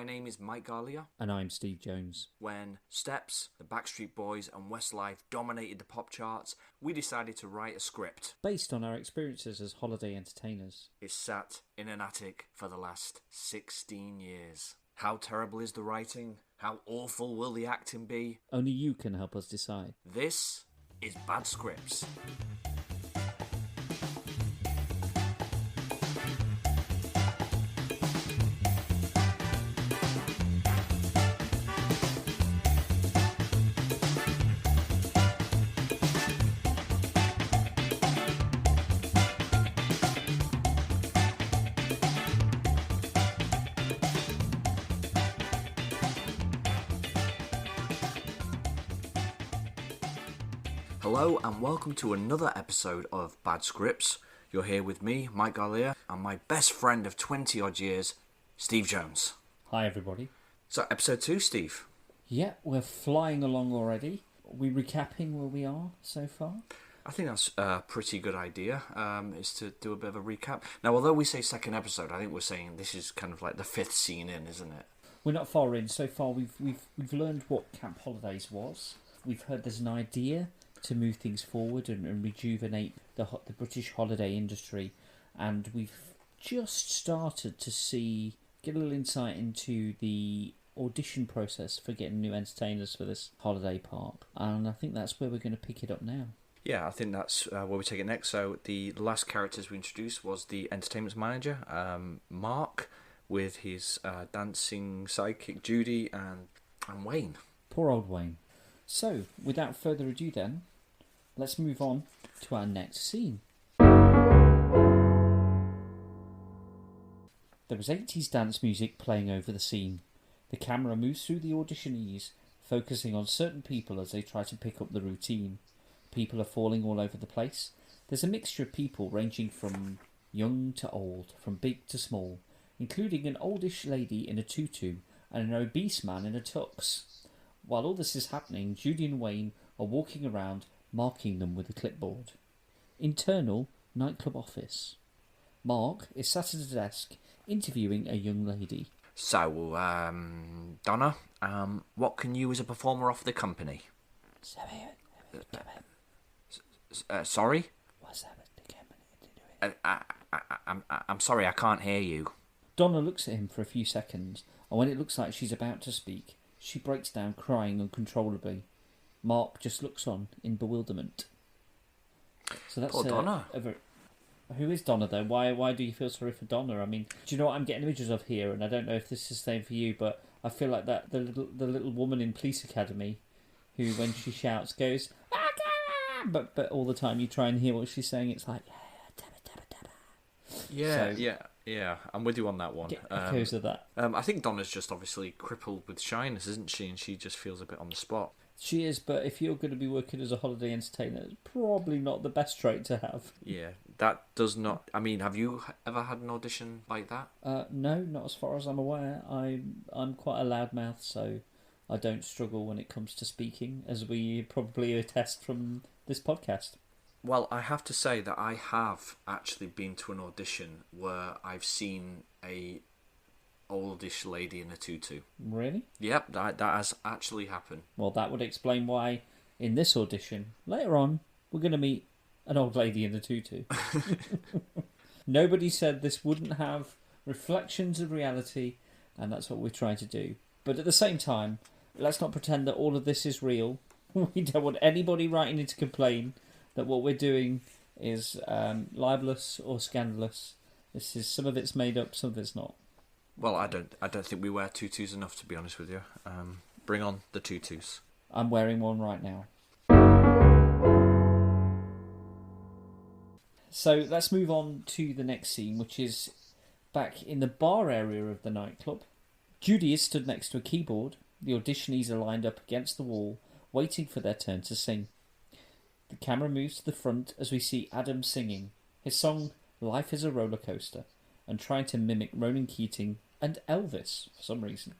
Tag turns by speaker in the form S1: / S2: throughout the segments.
S1: My name is Mike Garlia.
S2: And I'm Steve Jones.
S1: When Steps, the Backstreet Boys and Westlife dominated the pop charts, we decided to write a script.
S2: Based on our experiences as holiday entertainers.
S1: It's sat in an attic for the last 16 years. How terrible is the writing? How awful will the acting be?
S2: Only you can help us decide.
S1: This is Bad Scripts. Hello and welcome to another episode of Bad Scripts. You're here with me, Mike Garlia, and my best friend of 20 odd years, Steve Jones.
S2: Hi everybody.
S1: So episode 2, Steve.
S2: Yeah, we're flying along already. Are we recapping where we are so far?
S1: I think that's a pretty good idea, is to do a bit of a recap. Now, although we say second episode, I think we're saying this is kind of like the 5th scene in, isn't it?
S2: We're not far in. So far we've learned what Camp Holidays was. We've heard there's an idea to move things forward and rejuvenate the British holiday industry, and we've just started to get a little insight into the audition process for getting new entertainers for this holiday park, and I think that's where we're going to pick it up now.
S1: Yeah, I think that's where we take it next. So the last characters we introduced was the entertainment manager, Mark, with his dancing sidekick Judy and Wayne.
S2: Poor old Wayne. So, without further ado then, let's move on to our next scene. There was 80s dance music playing over the scene. The camera moves through the auditionees, focusing on certain people as they try to pick up the routine. People are falling all over the place. There's a mixture of people ranging from young to old, from big to small, including an oldish lady in a tutu and an obese man in a tux. While all this is happening, Judy and Wayne are walking around, marking them with a clipboard. Internal nightclub office. Mark is sat at a desk, interviewing a young lady.
S1: So, Donna, what can you as a performer offer the company? Sorry?
S2: What's that with the company?
S1: I'm sorry, I can't hear you.
S2: Donna looks at him for a few seconds, and when it looks like she's about to speak, she breaks down crying uncontrollably. Mark just looks on in bewilderment. So that's
S1: Poor Donna.
S2: Who is Donna though? Why do you feel sorry for Donna? I mean, do you know what I'm getting images of here? And I don't know if this is the same for you, but I feel like that the little woman in Police Academy, who when she shouts goes, but all the time you try and hear what she's saying. It's like
S1: Yeah, so, yeah. I'm with you on that one.
S2: Echoes of that.
S1: I think Donna's just obviously crippled with shyness, isn't she? And she just feels a bit on the spot.
S2: She is, but if you're going to be working as a holiday entertainer, it's probably not the best trait to have.
S1: Yeah, that does not... I mean, have you ever had an audition like that?
S2: No, not as far as I'm aware. I'm quite a loudmouth, so I don't struggle when it comes to speaking, as we probably attest from this podcast.
S1: Well, I have to say that I have actually been to an audition where I've seen a oldish lady in a tutu.
S2: Really?
S1: Yep, that has actually happened.
S2: Well, that would explain why in this audition, later on, we're going to meet an old lady in a tutu. Nobody said this wouldn't have reflections of reality, and that's what we're trying to do. But at the same time, let's not pretend that all of this is real. We don't want anybody writing in to complain that what we're doing is libelous or scandalous. Some of it's made up, some of it's not.
S1: Well, I don't think we wear tutus enough, to be honest with you. Bring on the tutus.
S2: I'm wearing one right now. So let's move on to the next scene, which is back in the bar area of the nightclub. Judy is stood next to a keyboard. The auditionees are lined up against the wall, waiting for their turn to sing. The camera moves to the front as we see Adam singing his song Life is a Roller Coaster and trying to mimic Ronan Keating and Elvis for some reason.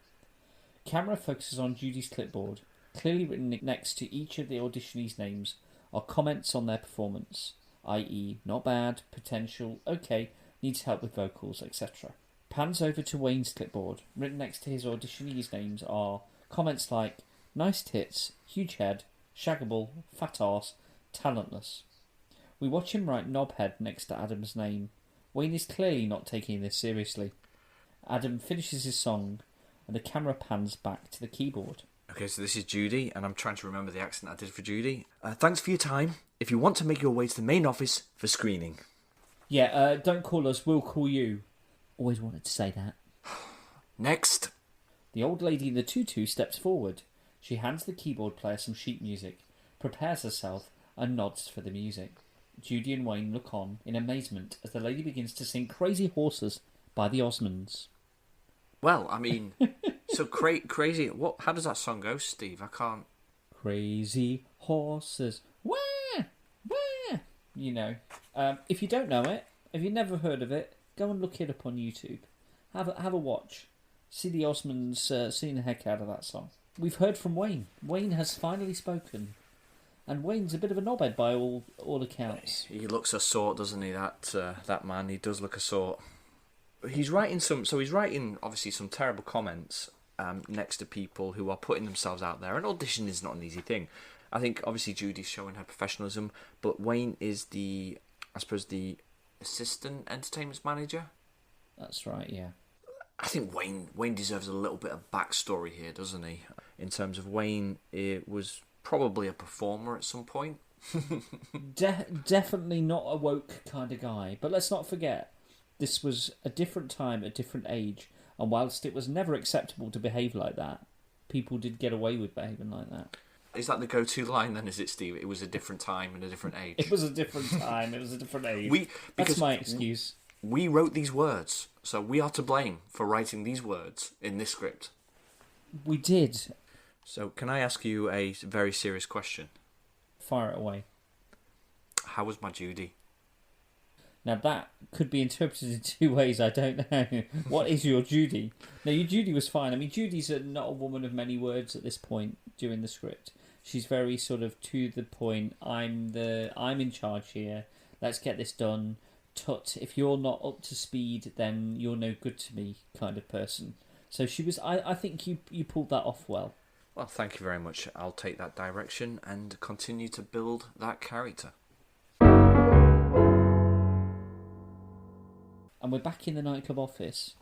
S2: Camera focuses on Judy's clipboard. Clearly written next to each of the auditionees' names are comments on their performance, i.e. not bad, potential, okay, needs help with vocals, etc. Pans over to Wayne's clipboard. Written next to his auditionees' names are comments like nice tits, huge head, shaggable, fat arse, talentless. We watch him write knobhead next to Adam's name. Wayne is clearly not taking this seriously. Adam finishes his song, and the camera pans back to the keyboard.
S1: Okay, so this is Judy, and I'm trying to remember the accent I did for Judy. Thanks for your time. If you want to make your way to the main office for screening.
S2: Yeah, don't call us, we'll call you. Always wanted to say that.
S1: Next.
S2: The old lady in the tutu steps forward. She hands the keyboard player some sheet music, prepares herself, and nods for the music. Judy and Wayne look on in amazement as the lady begins to sing Crazy Horses by the Osmonds.
S1: Well, I mean, so crazy. What? How does that song go, Steve? I can't.
S2: Crazy horses, wah, wah. You know, if you don't know it, if you've never heard of it, go and look it up on YouTube. Have a watch. See the Osmonds singing the heck out of that song. We've heard from Wayne. Wayne has finally spoken, and Wayne's a bit of a knobhead by all accounts.
S1: He looks a sort, doesn't he? That man. He does look a sort. He's writing obviously some terrible comments next to people who are putting themselves out there. And audition is not an easy thing. I think obviously Judy's showing her professionalism, but Wayne is the assistant entertainment manager.
S2: That's right, yeah.
S1: I think Wayne deserves a little bit of backstory here, doesn't he? In terms of Wayne, it was probably a performer at some point.
S2: Definitely not a woke kind of guy. But let's not forget, this was a different time, a different age, and whilst it was never acceptable to behave like that, people did get away with behaving like that.
S1: Is that the go-to line then, is it, Steve? It was a different time and a different age.
S2: It was a different time, it was a different age. That's my excuse.
S1: We wrote these words, so we are to blame for writing these words in this script.
S2: We did.
S1: So can I ask you a very serious question?
S2: Fire it away.
S1: How was my Judy?
S2: Now that could be interpreted in two ways, I don't know. What is your Judy? No, your Judy was fine. I mean, Judy's not a woman of many words at this point during the script. She's very sort of to the point. I'm in charge here. Let's get this done. Tut, if you're not up to speed, then you're no good to me kind of person. So she was. I think you pulled that off well.
S1: Well, thank you very much. I'll take that direction and continue to build that character.
S2: And we're back in the nightclub office.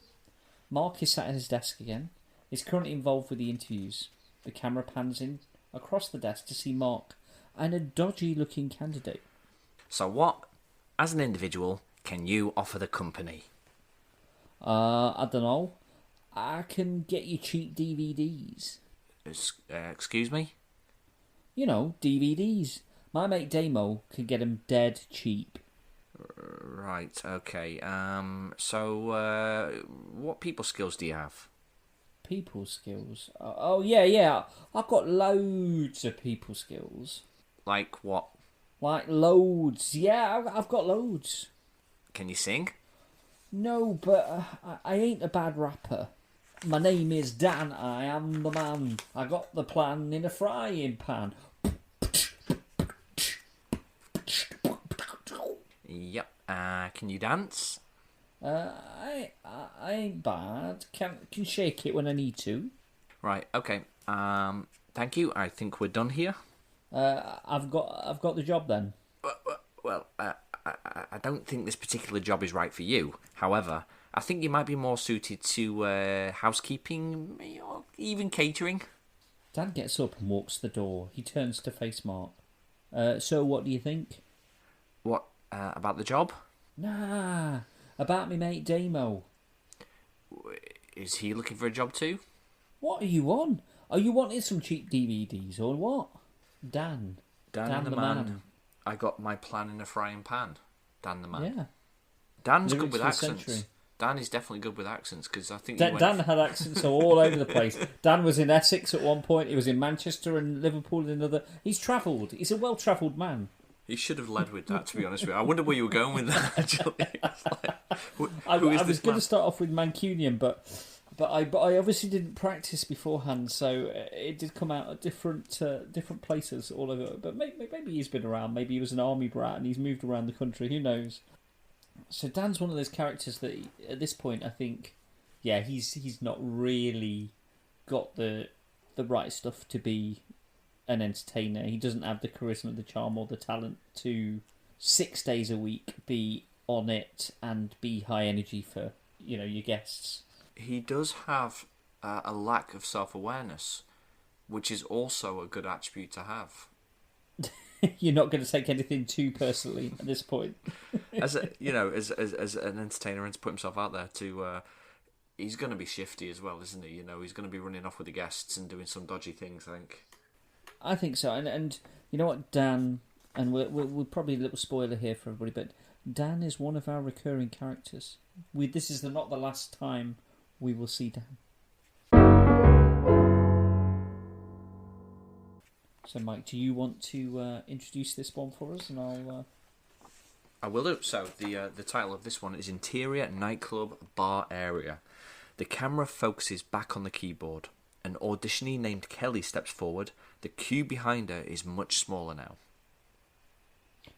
S2: Mark is sat at his desk again. He's currently involved with the interviews. The camera pans in across the desk to see Mark and a dodgy-looking candidate.
S1: So what, as an individual, can you offer the company?
S2: I don't know. I can get you cheap DVDs.
S1: Excuse me?
S2: You know, DVDs. My mate Damo can get them dead cheap.
S1: Right, okay. So what people skills do you have?
S2: People skills? Oh, yeah. I've got loads of people skills.
S1: Like what?
S2: Like loads. Yeah, I've got loads.
S1: Can you sing?
S2: No, but I ain't a bad rapper. My name is Dan, I am the man. I got the plan in a frying pan.
S1: Yep. Can you dance?
S2: I ain't bad. Can shake it when I need to.
S1: Right. Okay. Thank you. I think we're done here.
S2: I've got the job then.
S1: Well, I don't think this particular job is right for you. However, I think you might be more suited to housekeeping or even catering.
S2: Dan gets up and walks to the door. He turns to face Mark. So what do you think?
S1: What, about the job?
S2: Nah, about me mate Damo.
S1: Is he looking for a job too?
S2: What are you on? Are you wanting some cheap DVDs or what? Dan
S1: Dan the man. I got my plan in a frying pan. Dan the man.
S2: Yeah.
S1: Dan's
S2: Lyrics
S1: good with
S2: for the
S1: accents.
S2: century.
S1: Dan is definitely good with accents because I think
S2: Dan had accents all over the place. Dan was in Essex at one point. He was in Manchester and Liverpool in another. He's travelled. He's a well-travelled man.
S1: He should have led with that, to be honest with you. I wonder where you were going with that, actually.
S2: I was going to start off with Mancunian, but I obviously didn't practice beforehand, so it did come out at different places all over. But maybe he's been around. Maybe he was an army brat and he's moved around the country. Who knows? So Dan's one of those characters that, at this point, I think yeah, he's not really got the right stuff to be an entertainer. He doesn't have the charisma, the charm, or the talent to 6 days a week be on it and be high energy for your guests.
S1: He does have a lack of self-awareness, which is also a good attribute to have.
S2: You're not going to take anything too personally at this point.
S1: As an entertainer, and to put himself out there, he's going to be shifty as well, isn't he? He's going to be running off with the guests and doing some dodgy things,
S2: I think so, and you know what, Dan, and we're probably a little spoiler here for everybody, but Dan is one of our recurring characters. This is not the last time we will see Dan. So, Mike, do you want to introduce this one for us, and
S1: I will do. So the title of this one is Interior Nightclub Bar Area. The camera focuses back on the keyboard. An auditionee named Kelly steps forward. The queue behind her is much smaller now.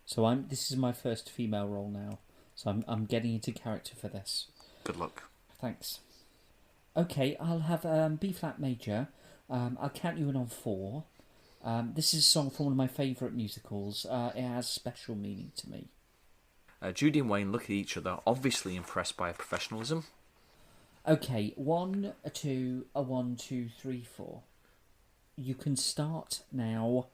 S2: So this is my first female role now. So I'm getting into character for this.
S1: Good luck.
S2: Thanks. Okay, I'll have B flat major. I'll count you in on 4. This is a song from one of my favourite musicals. It has special meaning to me.
S1: Judy and Wayne look at each other, obviously impressed by her professionalism.
S2: Okay, 1, 2, 1, 2, 3, 4. You can start now.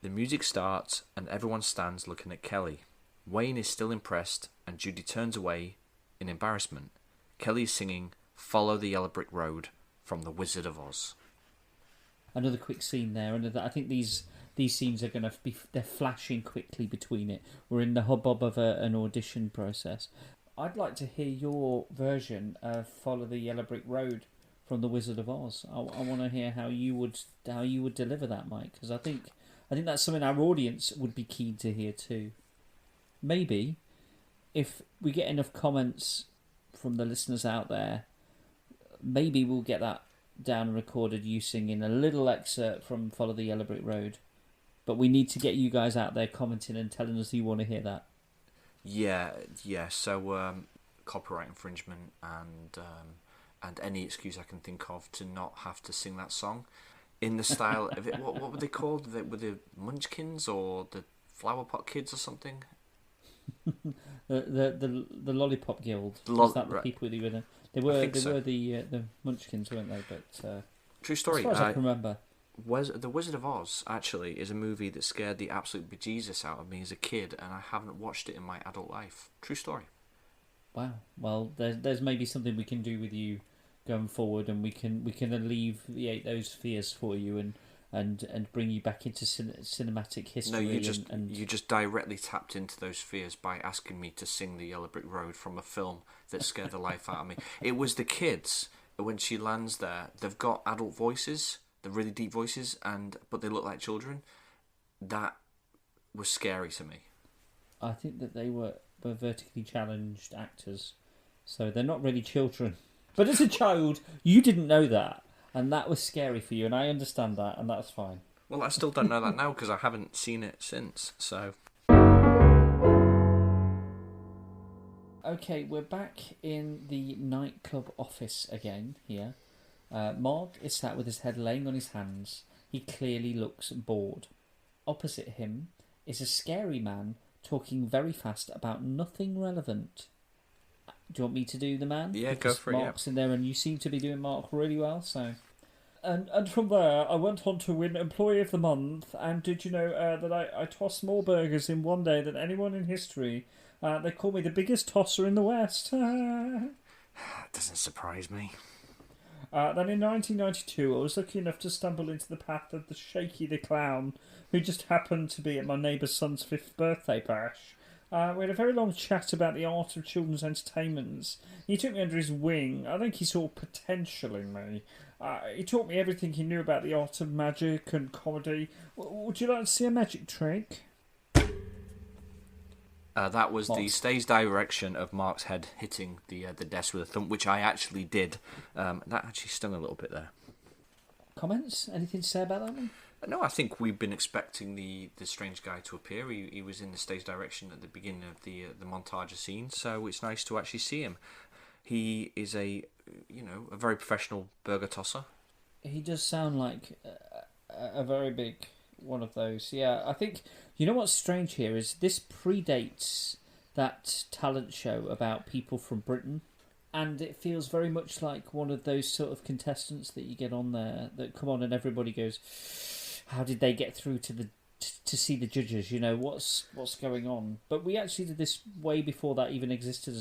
S1: The music starts and everyone stands looking at Kelly. Wayne is still impressed and Judy turns away in embarrassment. Kelly is singing Follow the Yellow Brick Road from The Wizard of Oz.
S2: Another quick scene there, and I think these scenes are going to they're flashing quickly between it. We're in the hubbub of an audition process. I'd like to hear your version of Follow the Yellow Brick Road from The Wizard of Oz. I want to hear how you would deliver that, Mike, because I think that's something our audience would be keen to hear too. Maybe if we get enough comments from the listeners out there, maybe we'll get that down and recorded, you singing a little excerpt from Follow the Yellow Brick Road. But we need to get you guys out there commenting and telling us you want to hear that. Yeah.
S1: So copyright infringement and any excuse I can think of to not have to sing that song in the style of it. What were they called? Were the Munchkins or the Flower Pot Kids or something?
S2: the Lollipop Guild. Was that the people who were they were the Munchkins, weren't they? But
S1: true story.
S2: As far as I can remember.
S1: The Wizard of Oz actually is a movie that scared the absolute bejesus out of me as a kid, and I haven't watched it in my adult life. True story.
S2: Wow. Well, there's maybe something we can do with you going forward, and we can alleviate those fears for you and bring you back into cinematic history.
S1: No, you just directly tapped into those fears by asking me to sing The Yellow Brick Road from a film that scared the life out of me. It was the kids, when she lands there, they've got adult voices, the really deep voices, but they look like children. That was scary to me.
S2: I think that they were vertically challenged actors, so they're not really children. But as a child, you didn't know that, and that was scary for you, and I understand that, and that's fine.
S1: Well, I still don't know that now because I haven't seen it since, so...
S2: Okay, we're back in the nightclub office again here. Mark is sat with his head laying on his hands. He clearly looks bored. Opposite him is a scary man talking very fast about nothing relevant. Do you want me to do the man?
S1: Yeah,
S2: because
S1: go for it.
S2: Mark's in there, and you seem to be doing Mark really well, so... And from there, I went on to win Employee of the Month, and did you know that I tossed more burgers in one day than anyone in history? They call me the biggest tosser in the West.
S1: That doesn't surprise me.
S2: Then in 1992, I was lucky enough to stumble into the path of the Shaky the Clown, who just happened to be at my neighbour's son's 5th birthday bash. We had a very long chat about the art of children's entertainments. He took me under his wing. I think he saw potential in me. He taught me everything he knew about the art of magic and comedy. Would you like to see a magic trick?
S1: That was the stage direction of Mark's head hitting the desk with a thump, which I actually did. That actually stung a little bit there.
S2: Comments? Anything to say about that one?
S1: No, I think we've been expecting the strange guy to appear. He was in the stage direction at the beginning of the montage scene, so it's nice to actually see him. He is a very professional burger tosser.
S2: He does sound like a very big one of those. Yeah, I think you know what's strange here is this predates that talent show about people from Britain, and it feels very much like one of those sort of contestants that you get on there that come on and everybody goes, "How did they get through to see the judges? You know what's going on?" But we actually did this way before that even existed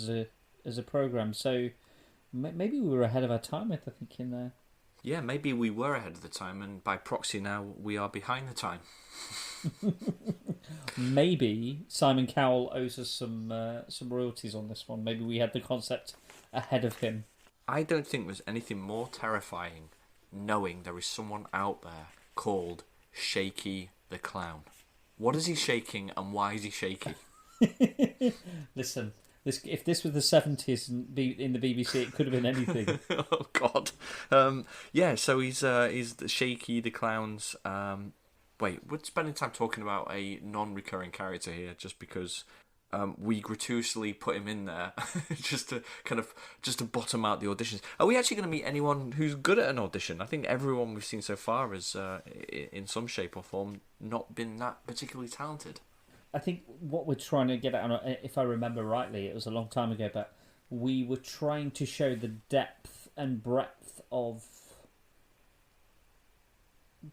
S2: as a program, so maybe we were ahead of our time. I think in there.
S1: Yeah, maybe we were ahead of the time, and by proxy now we are behind the time.
S2: Maybe Simon Cowell owes us some royalties on this one. Maybe we had the concept ahead of him.
S1: I don't think there's anything more terrifying knowing there is someone out there called Shaky the Clown. What is he shaking and why is he shaky?
S2: Listen, if this was the 70s and in the BBC, it could have been anything.
S1: Oh, God. So he's the Shaky the Clown's... Wait, we're spending time talking about a non-recurring character here just because we gratuitously put him in there just to bottom out the auditions. Are we actually going to meet anyone who's good at an audition? I think everyone we've seen so far has, in some shape or form, not been that particularly talented.
S2: I think what we're trying to get at, if I remember rightly, it was a long time ago, but we were trying to show the depth and breadth of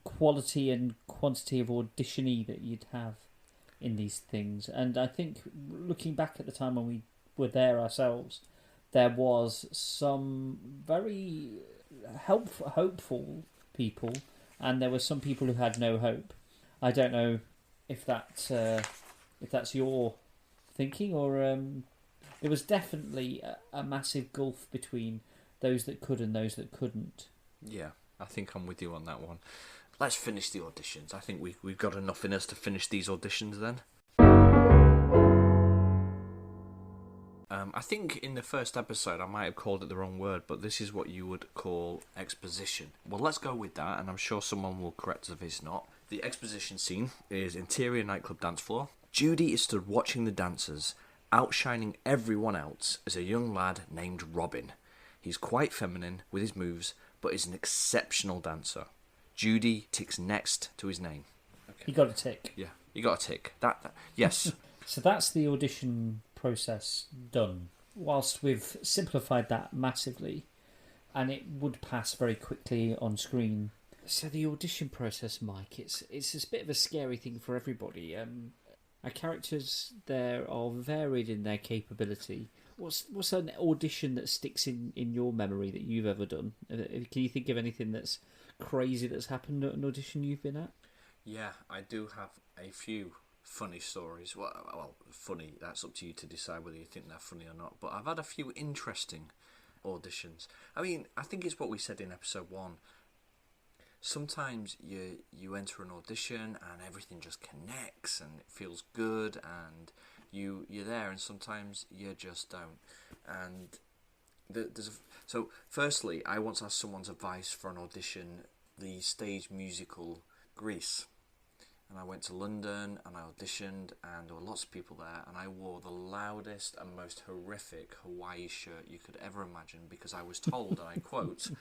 S2: quality and quantity of auditionee that you'd have in these things. And I think looking back at the time when we were there ourselves, there was some very hopeful people, and there were some people who had no hope. I don't know if that's your thinking, or it was definitely a massive gulf between those that could and those that couldn't.
S1: Yeah, I think I'm with you on that one. Let's finish the auditions. I think we've got enough in us to finish these auditions then. I think in the first episode I might have called it the wrong word, but this is what you would call exposition. Well, let's go with that, and I'm sure someone will correct us if it's not. The exposition scene is interior nightclub dance floor. Judy is stood watching the dancers, outshining everyone else as a young lad named Robin. He's quite feminine with his moves, but is an exceptional dancer. Judy ticks next to his name.
S2: Okay. You got a tick.
S1: Yeah, you got a tick. That yes.
S2: So that's the audition process done. Whilst we've simplified that massively, and it would pass very quickly on screen. So the audition process, Mike, it's a bit of a scary thing for everybody. Our characters there are varied in their capability. What's an audition that sticks in your memory that you've ever done? Can you think of anything that's crazy that's happened at an audition you've been at?
S1: Yeah, I do have a few funny stories. Well, funny, that's up to you to decide whether you think they're funny or not. But I've had a few interesting auditions. I mean, I think it's what we said in episode 1. Sometimes you enter an audition and everything just connects and it feels good and you're there, and sometimes you just don't. And so firstly, I once asked someone's advice for an audition, the stage musical Grease. And I went to London and I auditioned, and there were lots of people there, and I wore the loudest and most horrific Hawaii shirt you could ever imagine because I was told, and I quote,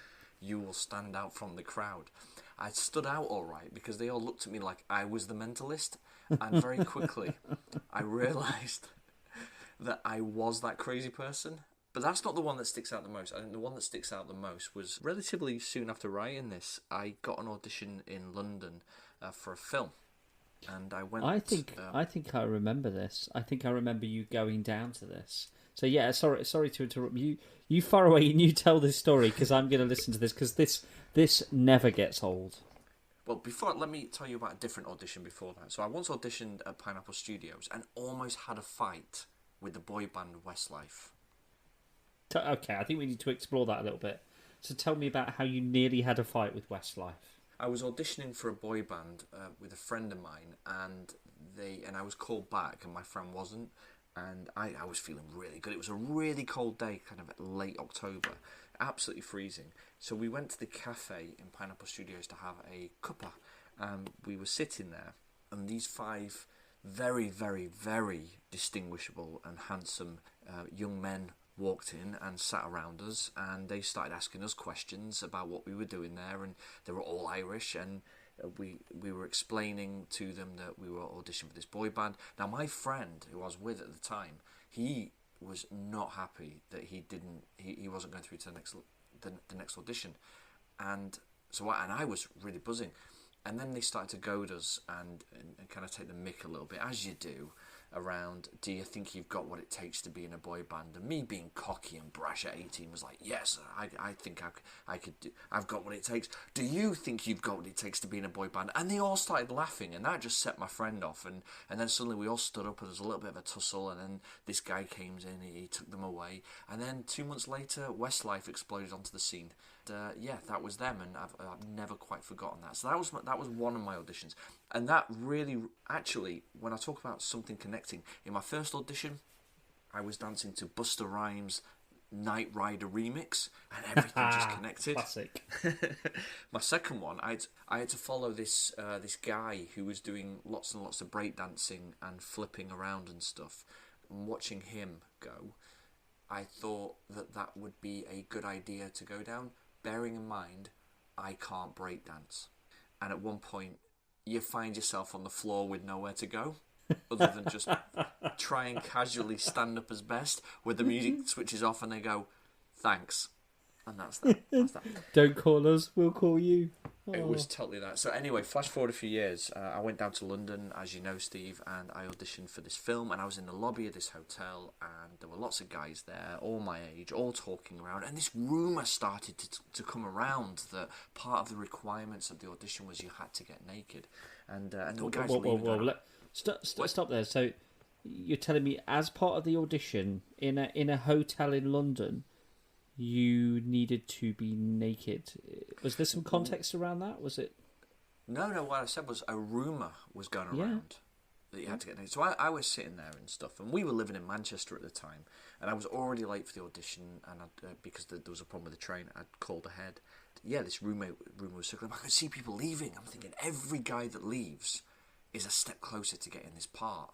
S1: "You will stand out from the crowd." I stood out all right because they all looked at me like I was the mentalist, and very quickly I realised that I was that crazy person. But that's not the one that sticks out the most. I think the one that sticks out the most was relatively soon after writing this. I got an audition in London for a film. And I went.
S2: I think I remember this. I think I remember you going down to this. So yeah, sorry to interrupt you. You far away and you tell this story because I'm going to listen to this because this never gets old.
S1: Well, let me tell you about a different audition before that. So I once auditioned at Pineapple Studios and almost had a fight with the boy band Westlife.
S2: Okay, I think we need to explore that a little bit. So tell me about how you nearly had a fight with Westlife.
S1: I was auditioning for a boy band with a friend of mine, and I was called back, and my friend wasn't, and I was feeling really good. It was a really cold day, kind of late October, absolutely freezing. So we went to the cafe in Pineapple Studios to have a cuppa, and we were sitting there, and these 5 very, very, very distinguishable and handsome young men walked in and sat around us, and they started asking us questions about what we were doing there, and they were all Irish, and we were explaining to them that we were auditioning for this boy band. Now, my friend who I was with at the time, he was not happy that he wasn't going through to the next audition, and I was really buzzing. And then they started to goad us and kind of take the mick a little bit, as you do, around, do you think you've got what it takes to be in a boy band? And me being cocky and brash at 18 was like, yes, I think I've got what it takes. Do you think you've got what it takes to be in a boy band? And they all started laughing, and that just set my friend off. And then suddenly we all stood up, and there was a little bit of a tussle, and then this guy came in, he took them away. And then 2 months later, Westlife exploded onto the scene. Yeah, that was them, and I've never quite forgotten that. So that was one of my auditions, and that really, actually, when I talk about something connecting, in my first audition, I was dancing to Busta Rhymes' Night Rider remix, and everything just connected.
S2: Classic.
S1: My second one, I had to follow this guy who was doing lots and lots of breakdancing and flipping around and stuff. And watching him go, I thought that would be a good idea to go down, bearing in mind I can't breakdance. And at one point, you find yourself on the floor with nowhere to go, other than just try and casually stand up as best, where the music switches off and they go, thanks. And that's that.
S2: Don't call us, we'll call you.
S1: It was totally that. So anyway, flash forward a few years. I went down to London, as you know, Steve, and I auditioned for this film, and I was in the lobby of this hotel, and there were lots of guys there, all my age, all talking around, and this rumour started to come around that part of the requirements of the audition was you had to get naked. And there were guys leaving.
S2: Stop there. So you're telling me, as part of the audition, in a hotel in London, you needed to be naked. Was there some context around that? Was it?
S1: No. What I said was a rumour was going around that you had to get naked. So I was sitting there and stuff, and we were living in Manchester at the time, and I was already late for the audition, and because there was a problem with the train, I'd called ahead. Yeah, this rumour was circling. I could see people leaving. I'm thinking every guy that leaves is a step closer to getting this part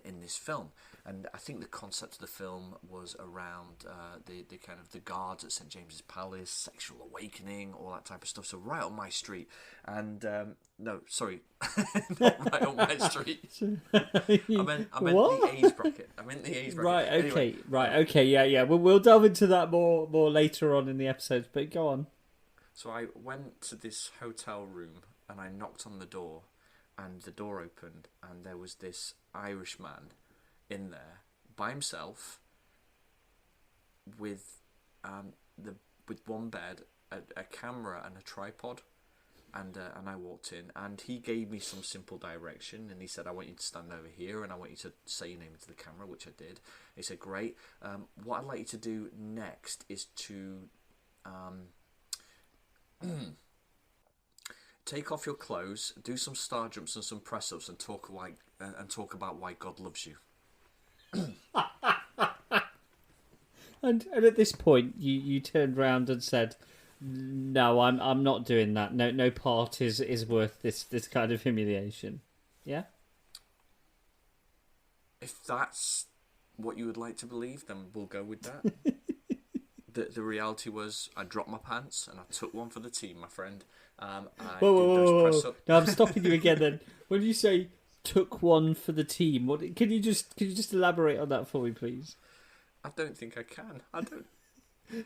S1: in this film. And I think the concept of the film was around the kind of the guards at St James's Palace, sexual awakening, all that type of stuff. So right on my street. And no, sorry, not right on my street. I meant the age bracket.
S2: Right. Okay.
S1: Anyway,
S2: right. Okay. Yeah. We'll delve into that more later on in the episodes. But go on.
S1: So I went to this hotel room and I knocked on the door, and the door opened, and there was this Irish man in there by himself with one bed, a camera and a tripod, and I walked in, and he gave me some simple direction, and he said, I want you to stand over here, and I want you to say your name into the camera, which I did. He said, great. What I'd like you to do next is to take off your clothes, do some star jumps and some press ups, and talk about why God loves you.
S2: And at this point, you turned round and said, "No, I'm not doing that. No part is worth this kind of humiliation." Yeah.
S1: If that's what you would like to believe, then we'll go with that. The reality was, I dropped my pants and I took one for the team, my friend.
S2: Whoa. Now I'm stopping you again. Then, when you say took one for the team, what can you just elaborate on that for me, please?
S1: I don't think I can. I don't.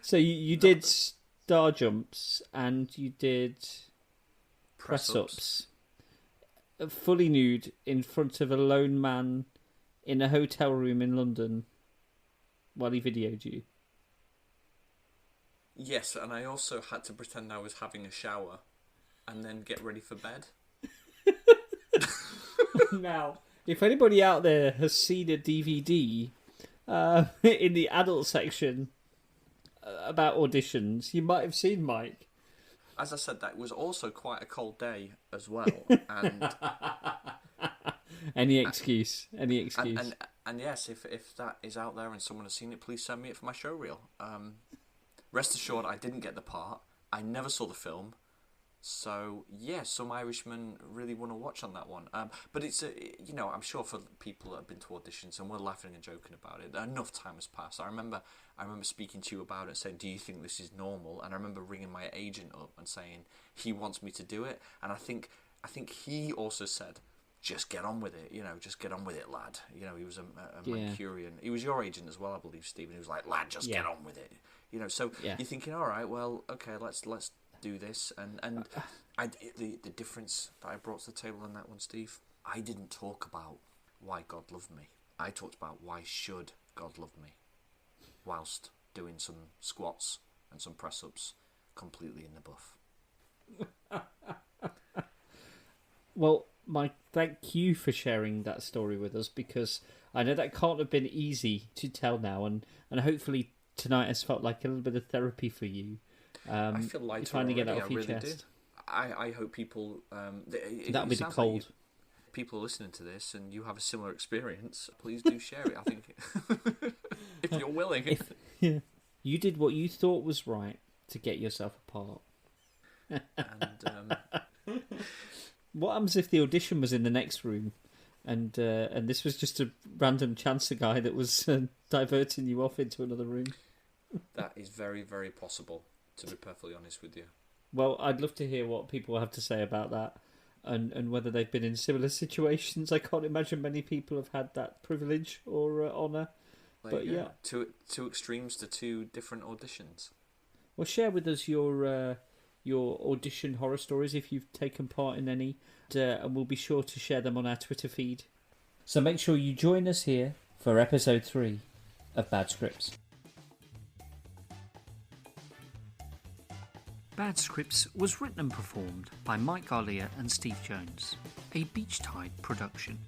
S2: So you did star jumps and you did press ups, fully nude in front of a lone man in a hotel room in London while he videoed you.
S1: Yes, and I also had to pretend I was having a shower and then get ready for bed.
S2: Now, if anybody out there has seen a DVD in the adult section about auditions, you might have seen Mike.
S1: As I said, that was also quite a cold day as well. And
S2: any excuse.
S1: And yes, if that is out there and someone has seen it, please send me it for my show reel. Rest assured, I didn't get the part. I never saw the film. So yeah, some Irishmen really want to watch on that one. But it's I'm sure for people that have been to auditions and we're laughing and joking about it, enough time has passed. I remember speaking to you about it, saying, "Do you think this is normal?" And I remember ringing my agent up and saying he wants me to do it. And I think he also said, "Just get on with it, just get on with it, lad." He was a Mancunian. He was your agent as well, I believe, Stephen. He was like, "Lad, just get on with it." So you're thinking, all right, well, okay, let's do this. And the difference that I brought to the table on that one, Steve, I didn't talk about why God loved me. I talked about why should God love me, whilst doing some squats and some press-ups completely in the buff.
S2: Well, Mike, thank you for sharing that story with us, because I know that can't have been easy to tell now, and hopefully tonight has felt like a little bit of therapy for you.
S1: I feel lighter
S2: finally
S1: already.
S2: Get it off
S1: I
S2: your
S1: really
S2: chest.
S1: did. I hope people...
S2: That'll be the cold.
S1: Like people are listening to this and you have a similar experience, please do share it. I think if you're willing.
S2: You did what you thought was right to get yourself apart.
S1: And
S2: what happens if the audition was in the next room, and this was just a random chancer guy that was diverting you off into another room?
S1: That is very, very possible, to be perfectly honest with you.
S2: Well, I'd love to hear what people have to say about that, and whether they've been in similar situations. I can't imagine many people have had that privilege or honour. But yeah,
S1: two extremes to two different auditions.
S2: Well, share with us your audition horror stories if you've taken part in any, and we'll be sure to share them on our Twitter feed. So make sure you join us here for episode 3 of Bad Scripts. Bad Scripts was written and performed by Mike Garlia and Steve Jones, a Beach Tide production.